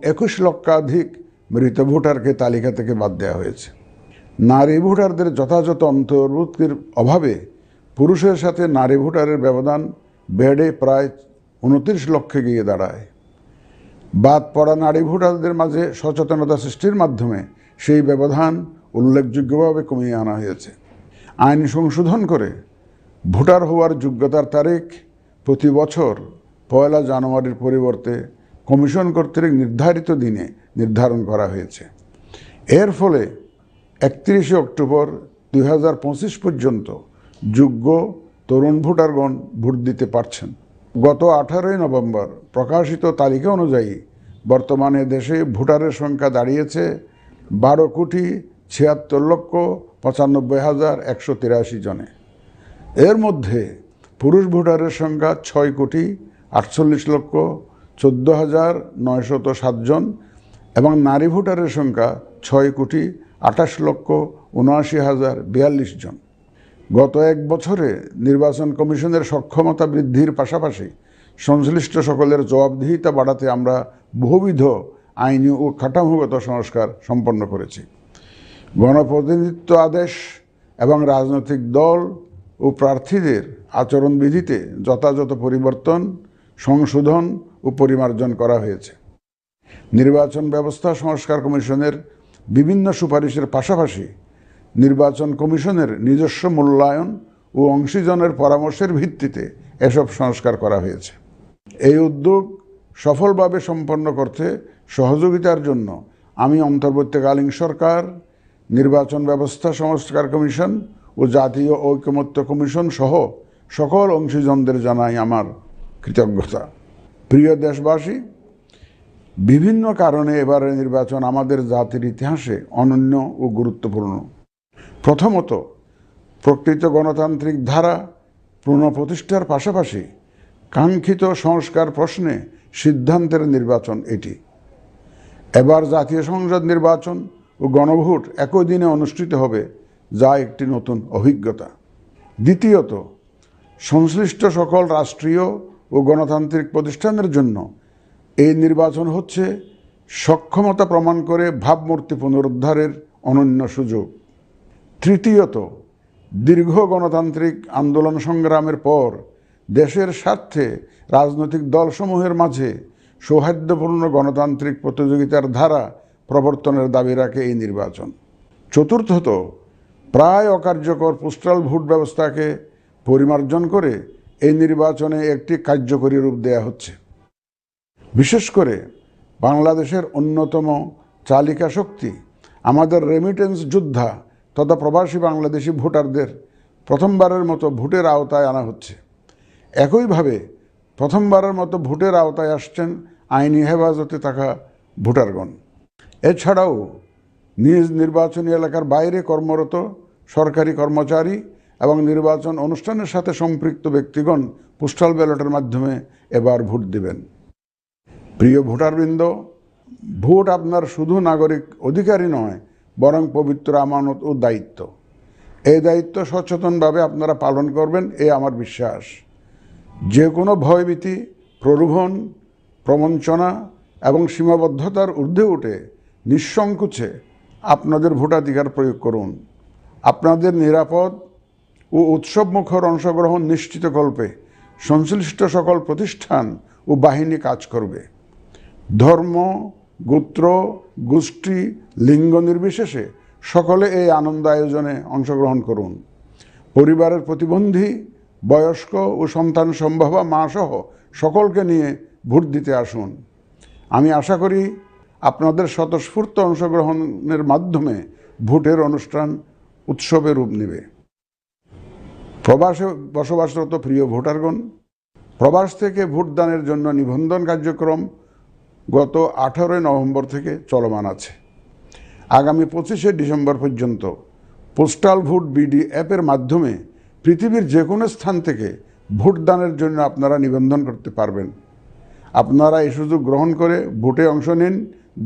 21 লক্ষাধিক মৃত ভোটারকে তালিকা থেকে বাদ দেওয়া হয়েছে। নারী ভোটারদের যথাযথ অন্তর্ভুক্তির অভাবে পুরুষের সাথে নারী ভোটারের ব্যবধান বেড়ে প্রায় 29 লক্ষে গিয়ে দাঁড়ায়। বাদ পড়া নারী ভোটারদের মাঝে সচেতনতা সৃষ্টির মাধ্যমে সেই ব্যবধান উল্লেখযোগ্যভাবে কমিয়ে আনা হয়েছে। আইন সংশোধন করে ভোটার হওয়ার যোগ্যতার তারিখ প্রতি বছর 1 জানুয়ারির পরিবর্তে কমিশন কর্তৃক নির্ধারিত দিনে নির্ধারণ করা হয়েছে। এর ফলে 31 অক্টোবর 2025 পর্যন্ত যোগ্য তরুণ ভোটারগণ ভোট দিতে পারছেন। গত 18 নভেম্বর প্রকাশিত তালিকা অনুযায়ী বর্তমানে দেশে ভোটারের সংখ্যা দাঁড়িয়েছে 12,76,95,183 জনে। এর মধ্যে পুরুষ ভোটারের সংখ্যা 6,48,14,907 জন এবং নারী ভোটারের সংখ্যা 6,28,79,042 জন। গত এক বছরে নির্বাচন কমিশনের সক্ষমতা বৃদ্ধির পাশাপাশি সংশ্লিষ্ট সকলের জবাবদিহিতা বাড়াতে আমরা বহুবিধ আইনি ও কাঠামোগত সংস্কার সম্পন্ন করেছি। গণপ্রতিনিধিত্ব আদেশ এবং রাজনৈতিক দল ও প্রার্থীদের আচরণবিধিতে যথাযথ পরিবর্তন, সংশোধন ও পরিমার্জন করা হয়েছে। নির্বাচন ব্যবস্থা সংস্কার কমিশনের বিভিন্ন সুপারিশের পাশাপাশি নির্বাচন কমিশনের নিজস্ব মূল্যায়ন ও অংশীজনের পরামর্শের ভিত্তিতে এসব সংস্কার করা হয়েছে। এই উদ্যোগ সফলভাবে সম্পন্ন করতে সহযোগিতার জন্য আমি অন্তর্বর্তীকালীন সরকার, নির্বাচন ব্যবস্থা সংস্কার কমিশন ও জাতীয় ঐকমত্য কমিশন সহ সকল অংশীজনদের জানাই আমার কৃতজ্ঞতা। প্রিয় দেশবাসী, বিভিন্ন কারণে এবারের নির্বাচন আমাদের জাতির ইতিহাসে অনন্য ও গুরুত্বপূর্ণ। প্রথমত, প্রকৃত গণতান্ত্রিক ধারা পুনঃপ্রতিষ্ঠার পাশাপাশি কাঙ্ক্ষিত সংস্কার প্রশ্নে সিদ্ধান্তের নির্বাচন এটি। এবার জাতীয় সংসদ নির্বাচন ও গণভোট একই দিনে অনুষ্ঠিত হবে, যা একটি নতুন অভিজ্ঞতা। দ্বিতীয়ত, সংশ্লিষ্ট সকল রাষ্ট্রীয় ও গণতান্ত্রিক প্রতিষ্ঠানের জন্য এই নির্বাচন হচ্ছে সক্ষমতা প্রমাণ করে ভাবমূর্তি পুনরুদ্ধারের অনন্য সুযোগ। তৃতীয়ত, দীর্ঘ গণতান্ত্রিক আন্দোলন সংগ্রামের পর দেশের স্বার্থে রাজনৈতিক দলসমূহের মাঝে সৌহার্দ্যপূর্ণ গণতান্ত্রিক প্রতিযোগিতার ধারা প্রবর্তনের দাবি রাখে এই নির্বাচন। চতুর্থত, প্রায় অকার্যকর পোস্টাল ভোট ব্যবস্থাকে পরিমার্জন করে এই নির্বাচনে একটি কার্যকরী রূপ দেয়া হচ্ছে। বিশেষ করে বাংলাদেশের অন্যতম চালিকা শক্তি আমাদের রেমিটেন্স যোদ্ধা তথা প্রবাসী বাংলাদেশি ভোটারদের প্রথমবারের মতো ভোটের আওতায় আনা হচ্ছে। একইভাবে প্রথমবারের মতো ভোটের আওতায় আসছেন আইনি হেফাজতে থাকা ভোটারগণ। এছাড়াও নিজ নির্বাচনী এলাকার বাইরে কর্মরত সরকারি কর্মচারী এবং নির্বাচন অনুষ্ঠানের সাথে সম্পৃক্ত ব্যক্তিগণ পোস্টাল ব্যালটের মাধ্যমে এবার ভোট দিবেন। প্রিয় ভোটারবৃন্দ, ভোট আপনার শুধু নাগরিক অধিকারই নয়, বরং পবিত্র আমানত ও দায়িত্ব। এই দায়িত্ব সচেতনভাবে আপনারা পালন করবেন, এ আমার বিশ্বাস। যে কোনো ভয়ভীতি, প্রলোভন, প্রবঞ্চনা এবং সীমাবদ্ধতার ঊর্ধ্বে উঠে নিঃসংকোচে আপনাদের ভোটাধিকার প্রয়োগ করুন। আপনাদের নিরাপদ ও উৎসবমুখর অংশগ্রহণ নিশ্চিতকল্পে সংশ্লিষ্ট সকল প্রতিষ্ঠান ও বাহিনী কাজ করবে। ধর্ম, গোত্র, গোষ্ঠী, লিঙ্গ নির্বিশেষে সকলে এই আনন্দ আয়োজনে অংশগ্রহণ করুন। পরিবারের প্রতিবন্ধী, বয়স্ক ও সন্তান সম্ভবা মা সহ সকলকে নিয়ে ভোট দিতে আসুন। আমি আশা করি আপনাদের স্বতঃস্ফূর্ত অংশগ্রহণের মাধ্যমে ভোটের অনুষ্ঠান উৎসবে রূপ নেবে। প্রবাসে বসবাসরত প্রিয় ভোটারগণ, প্রবাস থেকে ভোটদানের জন্য নিবন্ধন কার্যক্রম গত 18 নভেম্বর থেকে চলমান আছে। আগামী 25 ডিসেম্বর পর্যন্ত পোস্টাল ভোট বিডি অ্যাপের মাধ্যমে পৃথিবীর যে কোনো স্থান থেকে ভোটদানের জন্য আপনারা নিবন্ধন করতে পারবেন। আপনারা এই সুযোগ গ্রহণ করে ভোটে অংশ নিন,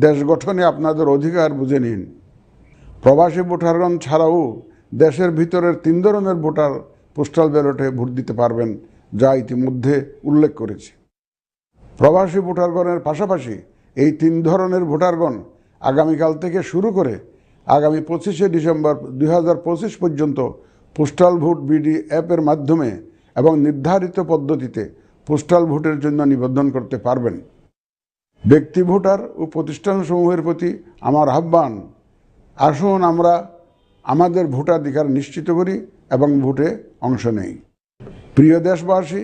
দেশ গঠনে আপনাদের অধিকার বুঝে নিন। প্রবাসী ভোটারগণ ছাড়াও দেশের ভিতরের 3 ধরনের ভোটার পোস্টাল ব্যালটে ভোট দিতে পারবেন, যা ইতিমধ্যে উল্লেখ করেছি। প্রবাসী ভোটারগণের পাশাপাশি এই 3 ধরনের ভোটারগণ আগামীকাল থেকে শুরু করে আগামী 25শে ডিসেম্বর 2025 পর্যন্ত পোস্টাল ভোট বিডি অ্যাপের মাধ্যমে এবং নির্ধারিত পদ্ধতিতে পোস্টাল ভোটের জন্য নিবন্ধন করতে পারবেন। ব্যক্তি ভোটার ও প্রতিষ্ঠানসমূহের প্রতি আমার আহ্বান, আসুন আমরা আমাদের ভোটাধিকার নিশ্চিত করি এবং ভোটে অংশ নেই। প্রিয় দেশবাসী,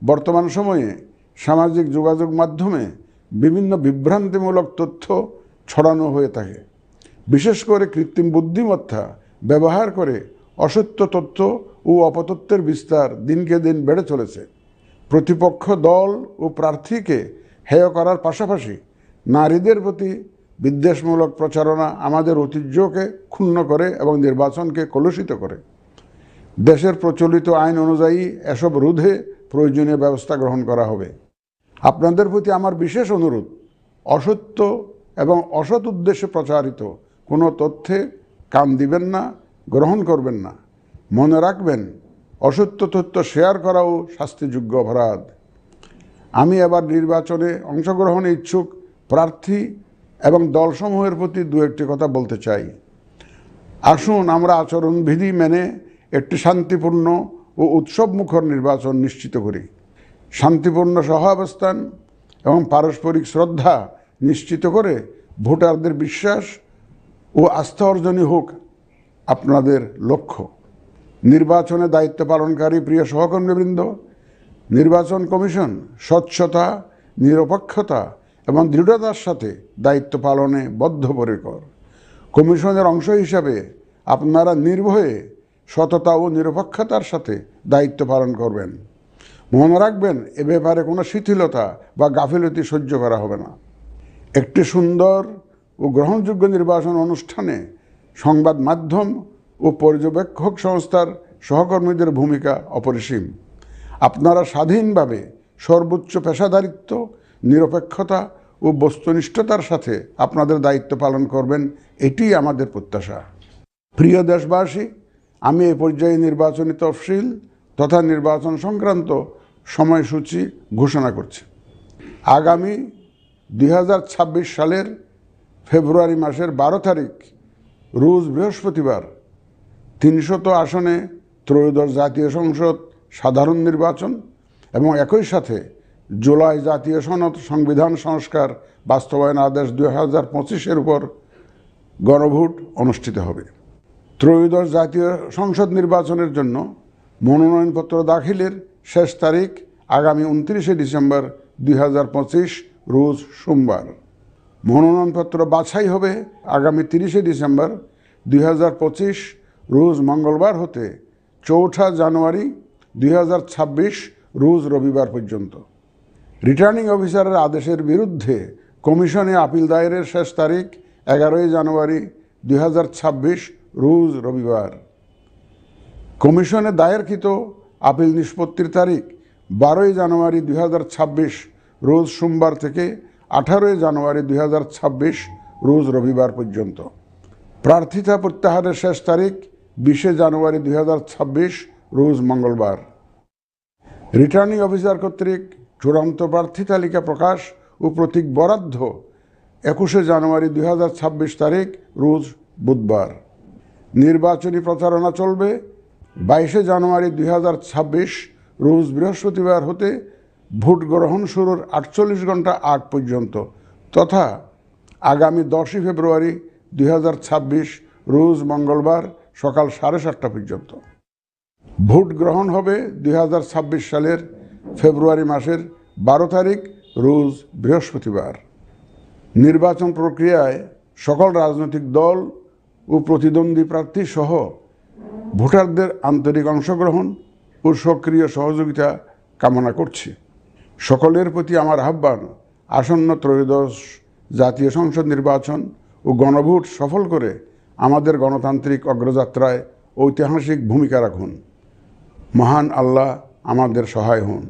বর্তমান সময়ে সামাজিক যোগাযোগ মাধ্যমে বিভিন্ন বিভ্রান্তিমূলক তথ্য ছড়ানো হয়ে থাকে। বিশেষ করে কৃত্রিম বুদ্ধিমত্তা ব্যবহার করে অসত্য তথ্য ও অপতথ্যের বিস্তার দিনকে দিন বেড়ে চলেছে। প্রতিপক্ষ দল ও প্রার্থীকে হেয় করার পাশাপাশি নারীদের প্রতি বিদ্বেষমূলক প্রচারণা আমাদের ঐতিহ্যকে ক্ষুণ্ণ করে এবং নির্বাচনকে কলুষিত করে। দেশের প্রচলিত আইন অনুযায়ী এসব রোধে প্রয়োজনীয় ব্যবস্থা গ্রহণ করা হবে। আপনাদের প্রতি আমার বিশেষ অনুরোধ, অসত্য এবং অসৎ উদ্দেশ্যে প্রচারিত কোনো তথ্যে কান দিবেন না, গ্রহণ করবেন না। মনে রাখবেন, অসত্য তথ্য শেয়ার করাও শাস্তিযোগ্য অপরাধ। আমি এবার নির্বাচনে অংশগ্রহণে ইচ্ছুক প্রার্থী এবং দলসমূহের প্রতি দু একটি কথা বলতে চাই। আসুন আমরা আচরণবিধি মেনে একটি শান্তিপূর্ণ ও উৎসবমুখর নির্বাচন নিশ্চিত করি। শান্তিপূর্ণ সহাবস্থান এবং পারস্পরিক শ্রদ্ধা নিশ্চিত করে ভোটারদের বিশ্বাস ও আস্থা অর্জনই হোক আপনাদের লক্ষ্য। নির্বাচনে দায়িত্ব পালনকারী প্রিয় সহকর্মীবৃন্দ, নির্বাচন কমিশন স্বচ্ছতা, নিরপেক্ষতা এবং দৃঢ়তার সাথে দায়িত্ব পালনে বদ্ধপরিকর। কমিশনের অংশ হিসাবে আপনারা নির্ভয়ে সততা ও নিরপেক্ষতার সাথে দায়িত্ব পালন করবেন। মনে রাখবেন, এ ব্যাপারে কোনো শিথিলতা বা গাফিলতি সহ্য করা হবে না। একটি সুন্দর ও গ্রহণযোগ্য নির্বাচন অনুষ্ঠানে সংবাদ মাধ্যম ও পর্যবেক্ষক সংস্থার সহকর্মীদের ভূমিকা অপরিসীম। আপনারা স্বাধীনভাবে সর্বোচ্চ পেশাদারিত্ব, নিরপেক্ষতা ও বস্তুনিষ্ঠতার সাথে আপনাদের দায়িত্ব পালন করবেন, এটি আমাদের প্রত্যাশা। প্রিয় দেশবাসী, আমি এই পর্যায়ে নির্বাচনী তফসিল তথা নির্বাচন সংক্রান্ত সময়সূচি ঘোষণা করছি। আগামী 2026 সালের ফেব্রুয়ারি মাসের 12 তারিখ রোজ বৃহস্পতিবার 300 আসনে ত্রয়োদশ জাতীয় সংসদ সাধারণ নির্বাচন এবং একই সাথে জুলাই জাতীয় সনদ সংবিধান সংস্কার বাস্তবায়ন আদেশ 2025-এর উপর গণভোট অনুষ্ঠিত হবে। ত্রয়োদশ জাতীয় সংসদ নির্বাচনের জন্য মনোনয়নপত্র দাখিলের শেষ তারিখ আগামী 29শে ডিসেম্বর 2025 রোজ সোমবার। মনোনয়নপত্র বাছাই হবে আগামী 30শে ডিসেম্বর 2025 রোজ মঙ্গলবার হতে 4 জানুয়ারি 2026 রোজ রবিবার পর্যন্ত। রিটার্নিং অফিসারের আদেশের বিরুদ্ধে কমিশনে আপিল দায়েরের শেষ তারিখ 11 জানুয়ারি 2026 রোজ রবিবার। কমিশনে দায়েরকৃত আপিল নিষ্পত্তির তারিখ 12 জানুয়ারি 2026 রোজ সোমবার থেকে 18 জানুয়ারি 2026 রোজ রবিবার পর্যন্ত। প্রার্থিতা প্রত্যাহারের শেষ তারিখ 20 জানুয়ারি 2026 রোজ মঙ্গলবার। রিটার্নিং অফিসার কর্তৃক চূড়ান্ত প্রার্থী তালিকা প্রকাশ ও প্রতীক বরাদ্দ 21 জানুয়ারি 2026 তারিখ রোজ বুধবার। নির্বাচনী প্রচারণা চলবে 22 জানুয়ারি 2026 রোজ বৃহস্পতিবার হতে ভোট গ্রহণ শুরুর 48 ঘন্টা আগ পর্যন্ত তথা আগামী 10 ফেব্রুয়ারি 2026 রোজ মঙ্গলবার সকাল 7:30 পর্যন্ত। ভোট গ্রহণ হবে 2026 সালের ফেব্রুয়ারি মাসের 12 তারিখ রোজ বৃহস্পতিবার। নির্বাচন প্রক্রিয়ায় সকল রাজনৈতিক দল ও প্রতিদ্বন্দ্বী প্রার্থী সহ ভোটারদের আন্তরিক অংশগ্রহণ ও সক্রিয় সহযোগিতা কামনা করছি। সকলের প্রতি আমার আহ্বান, আসন্ন ত্রয়োদশ জাতীয় সংসদ নির্বাচন ও গণভোট সফল করে আমাদের গণতান্ত্রিক অগ্রযাত্রায় ঐতিহাসিক ভূমিকা রাখুন। মহান আল্লাহ আমাদের সহায় হন।